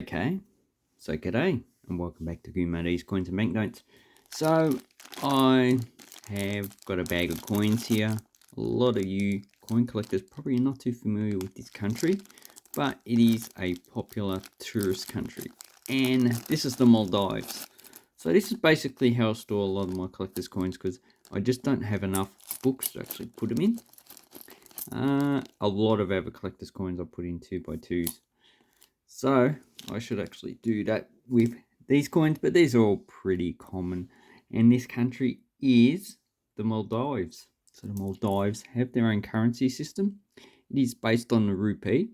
Okay, so g'day and welcome back to Maldives Coins and Banknotes. So I have got a bag of coins here. A lot of you coin collectors probably not too familiar with this country, but it is a popular tourist country, and this is the Maldives. So this is basically how I store a lot of my collector's coins because I just don't have enough books to actually put them in. A lot of other collector's coins I put in 2x2s. So I should actually do that with these coins, but these are all pretty common. And this country is the Maldives. So the Maldives have their own currency system. It is based on the rupee,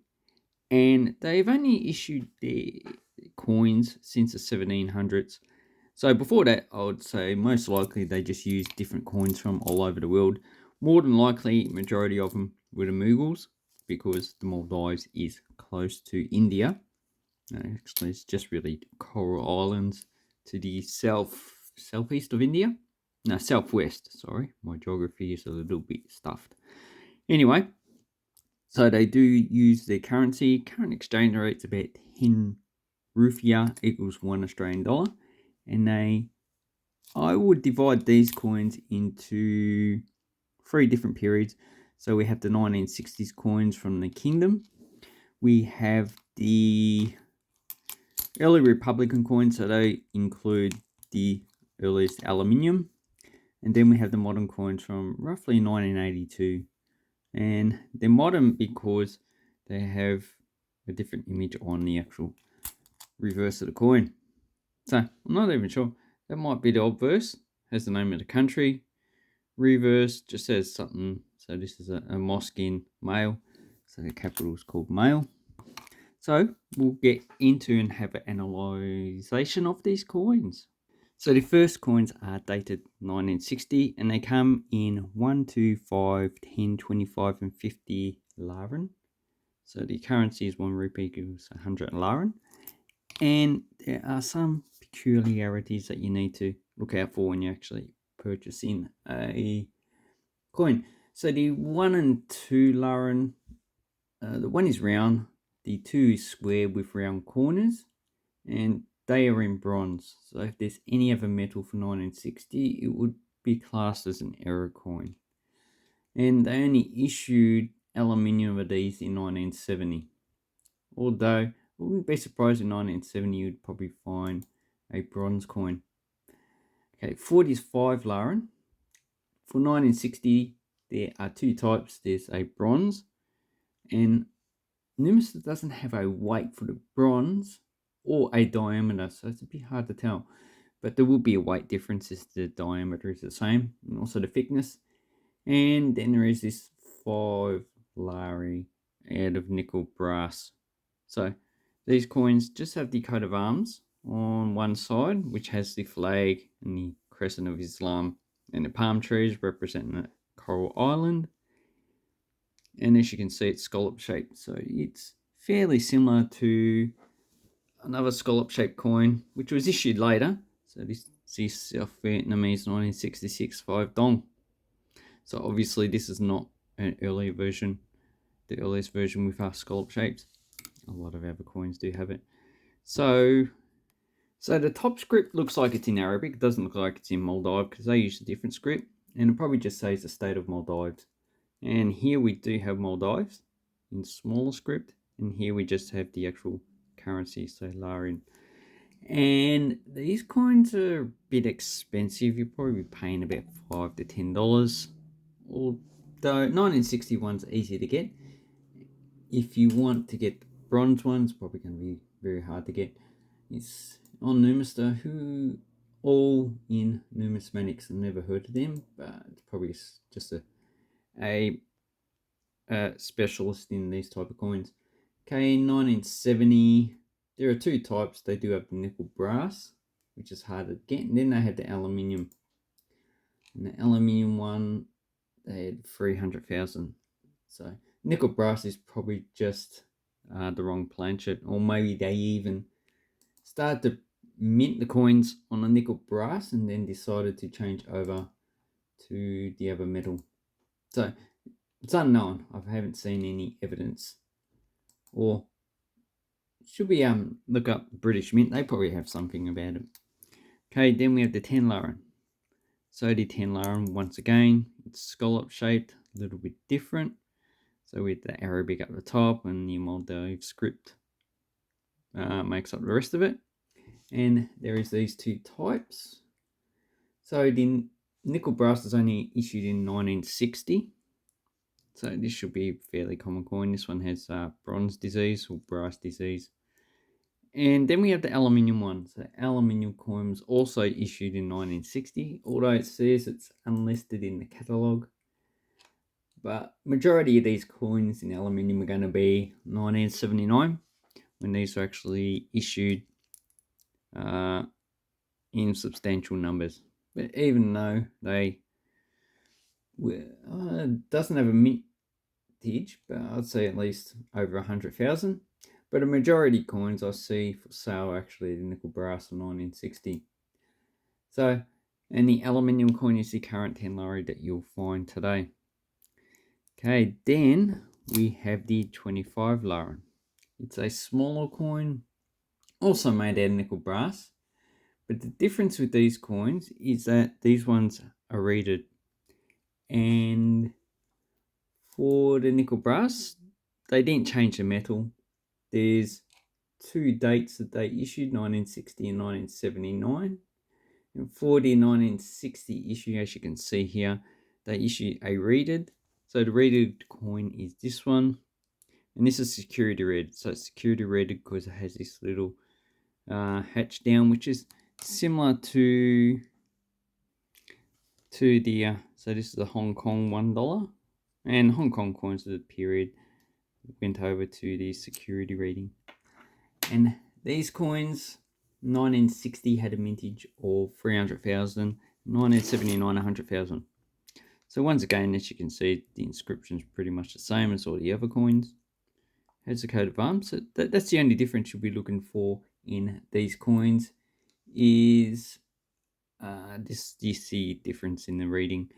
and they've only issued their coins since the 1700s. So before that, I would say most likely they just used different coins from all over the world. More than likely, majority of them were the Mughals, because the Maldives is close to India. Actually, it's just really Coral Islands to the southeast of India. No, southwest. Sorry, my geography is a little bit stuffed. Anyway, so they do use their currency. Current exchange rate's about 10 rupiah equals $1 Australian, and I would divide these coins into three different periods. So we have the 1960s coins from the kingdom. We have the early Republican coins, so they include the earliest aluminium. And then we have the modern coins from roughly 1982. And they're modern because they have a different image on the actual reverse of the coin. So I'm not even sure. That might be the obverse. Has the name of the country. Reverse just says something. So this is a mosque in male. So the capital is called male. So we'll get into and have an analysation of these coins. So the first coins are dated 1960, and they come in 1, 2, 5, 10, 25 and 50 Laran. So the currency is 1 rupee equals 100 Laran. And there are some peculiarities that you need to look out for when you actually purchase in a coin. So the 1 and 2 Laran, the 1 is round, the 2 is square with round corners, and they are in bronze. So if there's any other metal for 1960, it would be classed as an error coin. And they only issued aluminium of these in 1970. Although I wouldn't be surprised in 1970 you'd probably find a bronze coin. Okay, 40 is 5 Laran. For 1960, there are two types. There's a bronze, and Numis doesn't have a weight for the bronze or a diameter, so it's a bit hard to tell. But there will be a weight difference if the diameter is the same, and also the thickness. And then there is this 5 Lari out of nickel brass. So these coins just have the coat of arms on one side, which has the flag and the crescent of Islam, and the palm trees representing the Coral Island. And as you can see, it's scallop shaped, so it's fairly similar to another scallop shaped coin which was issued later. So this is South Vietnamese 1966 5 dong. So obviously this is not an earlier version, the earliest version with our scallop shapes. A lot of other coins do have it. So the top script looks like it's in Arabic. It doesn't look like it's in Maldives because they use a different script, and it probably just says the state of Maldives. And here we do have Maldives in smaller script, and here we just have the actual currency, so Larin. And these coins are a bit expensive. You'll probably be paying about $5 to $10. Although 1961's easy to get. If you want to get bronze ones, probably going to be very hard to get. It's on Numistar, who all in numismatics. I've never heard of them, but it's probably just a specialist in these type of coins. Okay, 1970, there are two types. They do have the nickel brass, which is hard to get, and then they had the aluminium. And the aluminium one, they had 300,000. So nickel brass is probably just the wrong planchet, or maybe they even started to mint the coins on a nickel brass and then decided to change over to the other metal. So it's unknown. I haven't seen any evidence or should we look up British Mint? They probably have something about it. Okay, then we have the 10 Lauren. So the 10 Lauren, once again, it's scallop shaped, a little bit different. So with the Arabic at the top and the Maldives script makes up the rest of it. And there is these two types. So the nickel brass is only issued in 1960. So this should be a fairly common coin. This one has bronze disease or brass disease. And then we have the aluminium one. So aluminium coin was also issued in 1960, although it says it's unlisted in the catalogue. But majority of these coins in aluminium are going to be 1979, when these are actually issued in substantial numbers. But even though they doesn't have a mintage, but I'd say at least over 100,000. But a majority coins I see for sale are actually the nickel brass of 1960. So, and the aluminium coin is the current 10 lari that you'll find today. Okay, then we have the 25 lari. It's a smaller coin, also made out of nickel brass. But the difference with these coins is that these ones are reeded. And for the nickel brass, they didn't change the metal. There's two dates that they issued, 1960 and 1979. And for the 1960 issue, as you can see here, they issued a reeded. So the reeded coin is this one. And this is security reeded. So it's security reeded because it has this little hatch down, which is similar to the so this is the Hong Kong $1, and Hong Kong coins of the period went over to the security reading. And these coins, 1960 had a mintage of 300,000, 1979 100,000. So once again, as you can see, the inscription is pretty much the same as all the other coins. Has the coat of arms. So that's the only difference you'll be looking for in these coins is this. You see difference in the reading.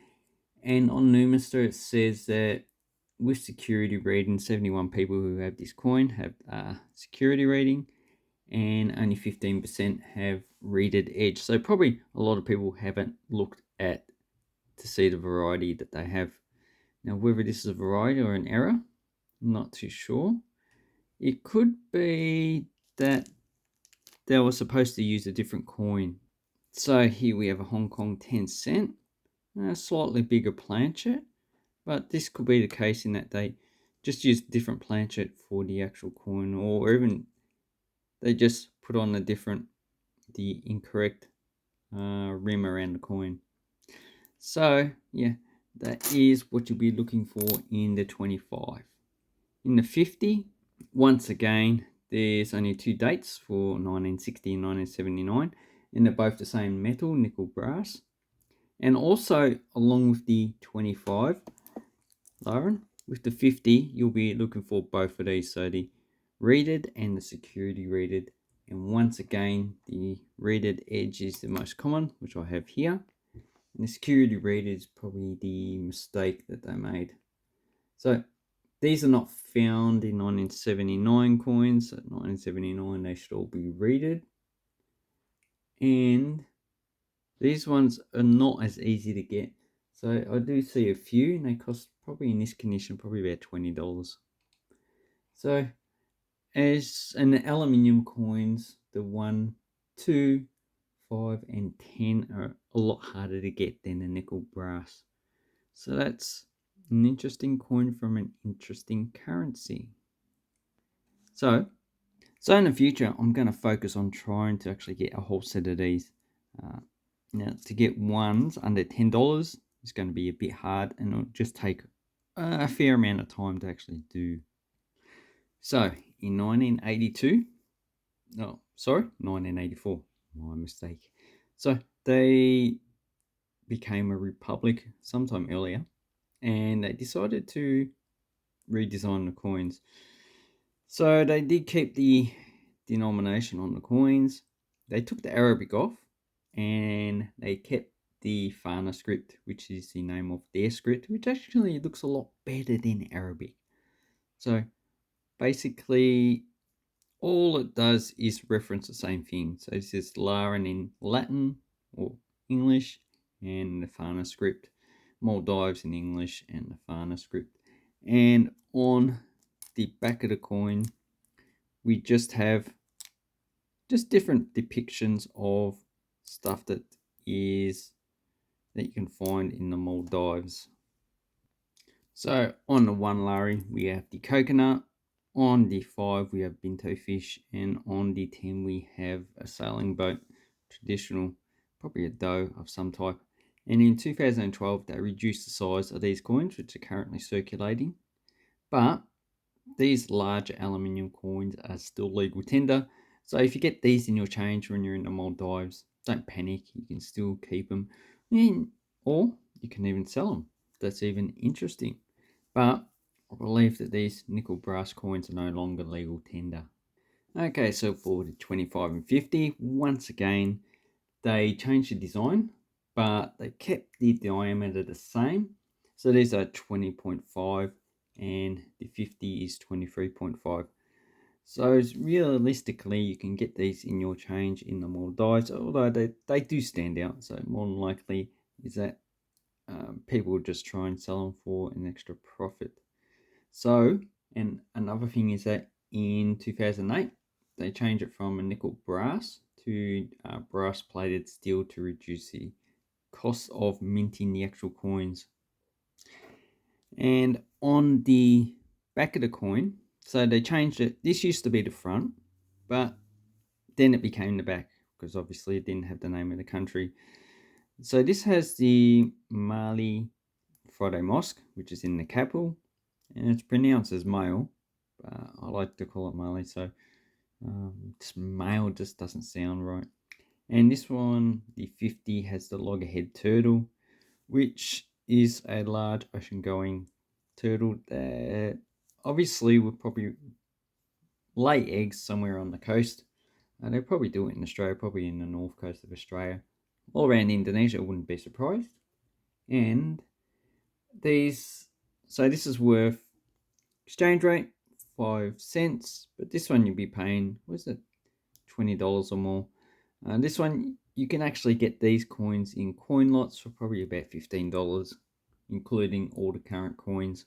And on Numister it says that with security rating, 71 people who have this coin have security rating, and only 15% have reeded edge. So probably a lot of people haven't looked at to see the variety that they have. Now whether this is a variety or an error, I'm not too sure. It could be that they were supposed to use a different coin. So here we have a Hong Kong 10 cent, a slightly bigger planchet, but this could be the case in that they just use a different planchet for the actual coin, or even they just put on the incorrect rim around the coin. So yeah, that is what you'll be looking for in the 25. In the 50, once again, there's only two dates for 1960 and 1979, and they're both the same metal, nickel brass. And also, along with the 25, Lauren, with the 50, you'll be looking for both of these, so the reeded and the security reeded. And once again, the reeded edge is the most common, which I have here. And the security reeded is probably the mistake that they made. So these are not found in 1979 coins. At 1979, they should all be reeded. And these ones are not as easy to get. So I do see a few, and they cost probably in this condition probably about $20. So as in the aluminium coins, the 1, 2, 5, and 10 are a lot harder to get than the nickel brass. So that's an interesting coin from an interesting currency. So in the future, I'm going to focus on trying to actually get a whole set of these. Now, to get ones under $10 is going to be a bit hard, and it'll just take a fair amount of time to actually do. So, in 1982, 1984, my mistake. So, they became a republic sometime earlier, and they decided to redesign the coins. So, they did keep the denomination on the coins. They took the Arabic off, and they kept the Fana script, which is the name of their script, which actually looks a lot better than Arabic. So basically, all it does is reference the same thing. So this is Laren in Latin or English and the Fana script, Maldives in English and the Fana script. And on the back of the coin, we just have different depictions of stuff that you can find in the Maldives. So on the 1 lari, we have the coconut. On the 5, we have binto fish. And on the 10, we have a sailing boat, traditional, probably a dough of some type. And in 2012, they reduced the size of these coins, which are currently circulating. But these large aluminium coins are still legal tender. So if you get these in your change when you're in the Maldives, don't panic. You can still keep them. Or you can even sell them. That's even interesting. But I believe that these nickel brass coins are no longer legal tender. Okay, so for the 25 and 50, once again, they changed the design, but they kept the diameter the same. So these are 20.5 and the 50 is 23.5. So realistically, you can get these in your change in the Maldives, although they do stand out. So more than likely is that people will just try and sell them for an extra profit. So, and another thing is that in 2008, they changed it from a nickel brass to brass plated steel to reduce the cost of minting the actual coins. And on the back of the coin, so they changed it. This used to be the front, but then it became the back because obviously it didn't have the name of the country. So this has the Mali Friday Mosque, which is in the capital, and it's pronounced as male. I like to call it Mali, so male just doesn't sound right. And this one, the 50, has the loggerhead turtle, which is a large ocean-going turtle that obviously would probably lay eggs somewhere on the coast. They'll probably do it in Australia, probably in the north coast of Australia. All around Indonesia, I wouldn't be surprised. And these, so this is worth exchange rate 5 cents, but this one you'll be paying, was it, $20 or more. This one you can actually get these coins in coin lots for probably about $15, including all the current coins.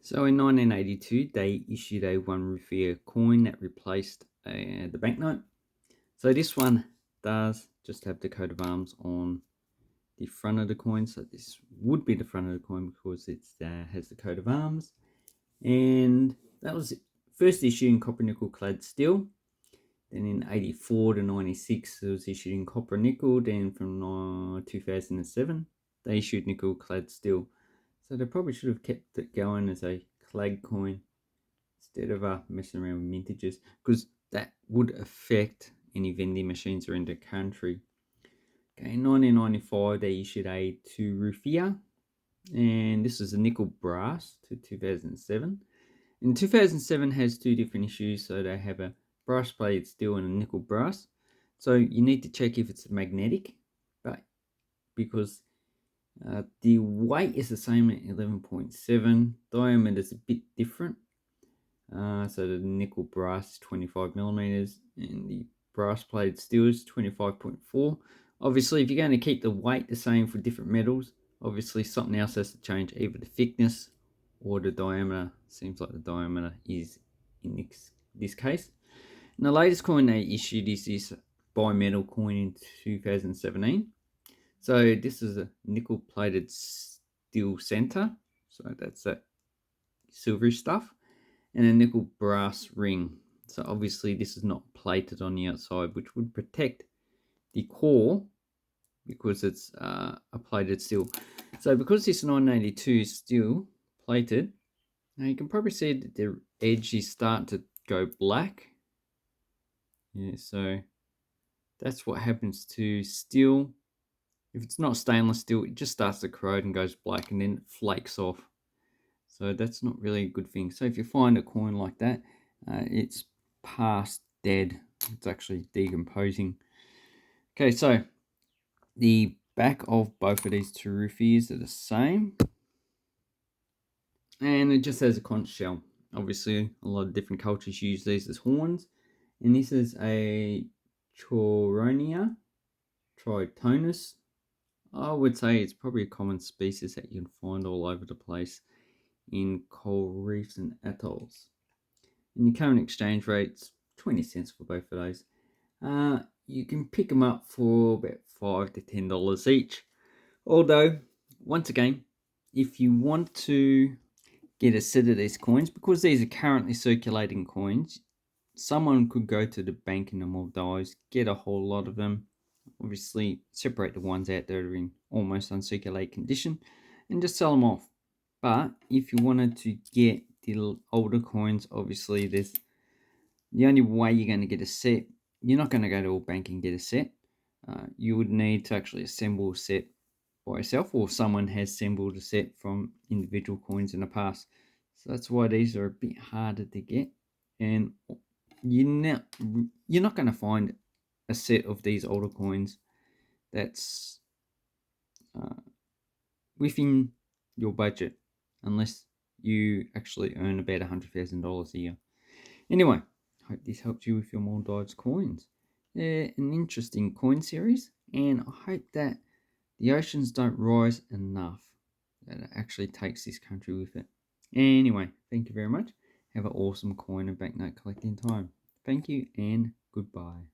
So in 1982, they issued a ₹1 coin that replaced the banknote. So this one does just have the coat of arms on the front of the coin. So this would be the front of the coin because it has the coat of arms. And that was first issued in copper nickel clad steel. Then in 84 to 96, it was issued in copper nickel. Then from 2007, they issued nickel clad steel. So they probably should have kept it going as a clad coin instead of messing around with mintages, because that would affect any vending machines around the country. Okay, in 1995, they issued a ₹2, and this is a nickel brass to 2007. And 2007 has two different issues, so they have a brass plated steel and a nickel brass. So you need to check if it's magnetic, but because the weight is the same at 11.7, diameter is a bit different. So the nickel brass is 25 millimeters and the brass plated steel is 25.4. Obviously, if you're going to keep the weight the same for different metals, obviously something else has to change, either the thickness or the diameter. Seems like the diameter is in this case. And the latest coin they issued is this bimetal coin in 2017. So this is a nickel plated steel center. So that's that silvery stuff. And a nickel brass ring. So obviously this is not plated on the outside, which would protect the core because it's a plated steel. So because this 982 is still plated, now you can probably see that the edge is starting to go black. Yeah, so that's what happens to steel. If it's not stainless steel, it just starts to corrode and goes black and then it flakes off. So that's not really a good thing. So if you find a coin like that, it's past dead. It's actually decomposing. Okay, so the back of both of these two rupees are the same. And it just has a conch shell. Obviously, a lot of different cultures use these as horns. And this is a Choronia tritonus. I would say it's probably a common species that you can find all over the place in coral reefs and atolls. And the current exchange rate's 20 cents for both of those. You can pick them up for about $5 to $10 each. Although, once again, if you want to get a set of these coins, because these are currently circulating coins, someone could go to the bank in the Maldives, get a whole lot of them, obviously separate the ones out that are in almost uncirculated condition, and just sell them off. But if you wanted to get the older coins, obviously there's the only way you're going to get a set. You're not going to go to a bank and get a set. You would need to actually assemble a set by yourself, or someone has assembled a set from individual coins in the past. So that's why these are a bit harder to get, and you're not going to find a set of these older coins that's within your budget unless you actually earn about $100,000 a year. Anyway, hope this helps you with your Maldives coins. They're an interesting coin series, and I hope that the oceans don't rise enough that it actually takes this country with it. Anyway, thank you very much. Have an awesome coin and banknote collecting time. Thank you and goodbye.